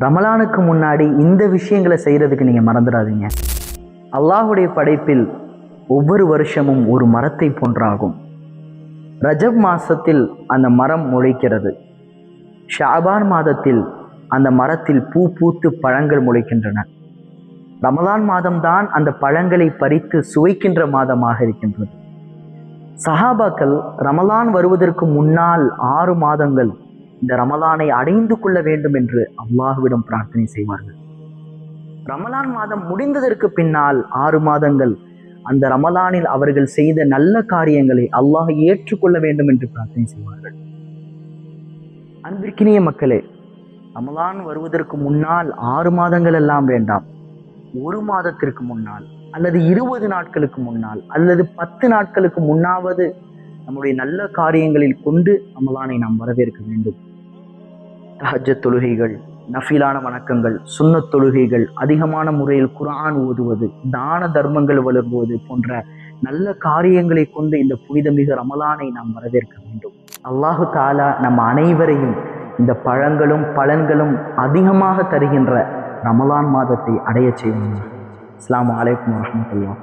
ரமலானுக்கு முன்னாடி இந்த விஷயங்களை செய்கிறதுக்கு நீங்கள் மறந்துடாதீங்க. அல்லாஹுடைய படைப்பில் ஒவ்வொரு வருஷமும் ஒரு மரத்தை போன்றாகும். ரஜப் மாதத்தில் அந்த மரம் முளைக்கிறது. ஷாபான் மாதத்தில் அந்த மரத்தில் பூ பூத்து பழங்கள் முளைக்கின்றன. ரமலான் மாதம்தான் அந்த பழங்களை பறித்து சுவைக்கின்ற மாதமாக இருக்கின்றது. சஹாபாக்கள் ரமலான் வருவதற்கு முன்னால் 6 மாதங்கள் இந்த ரமலானை அடைந்து கொள்ள வேண்டும் என்று அல்லாஹ்விடம் பிரார்த்தனை செய்வார்கள். ரமலான் மாதம் முடிந்ததற்கு பின்னால் 6 மாதங்கள் அந்த ரமலானில் அவர்கள் செய்த நல்ல காரியங்களை அல்லாஹ் ஏற்றுக்கொள்ள வேண்டும் என்று பிரார்த்தனை செய்வார்கள். அன்பிற்கினிய மக்களே, ரமலான் வருவதற்கு முன்னால் 6 மாதங்கள் எல்லாம் வேண்டாம், 1 மாதத்திற்கு முன்னால் அல்லது 20 நாட்களுக்கு முன்னால் அல்லது 10 நாட்களுக்கு முன்னாவது நம்முடைய நல்ல காரியங்களில் கொண்டு ரமலானை நாம் வரவேற்க வேண்டும். தஹஜ்ஜத் தொழுகைகள், நஃபிலான வணக்கங்கள், சுன்னத் தொழுகைகள், அதிகமான முறையில் குர்ஆன் ஓதுவது, தான தர்மங்கள் வளர்வது போன்ற நல்ல காரியங்களை கொண்டு இந்த புனிதமிகு ரமலானை நாம் வரவேற்க வேண்டும். அல்லாஹு தஆலா நம் அனைவரையும் இந்த பழங்களும் பலன்களும் அதிகமாக தருகின்ற ரமலான் மாதத்தை அடைய செய்வோம். அஸ்ஸலாமு அலைக்கும் வரஹ்மத்துல்லாஹ்.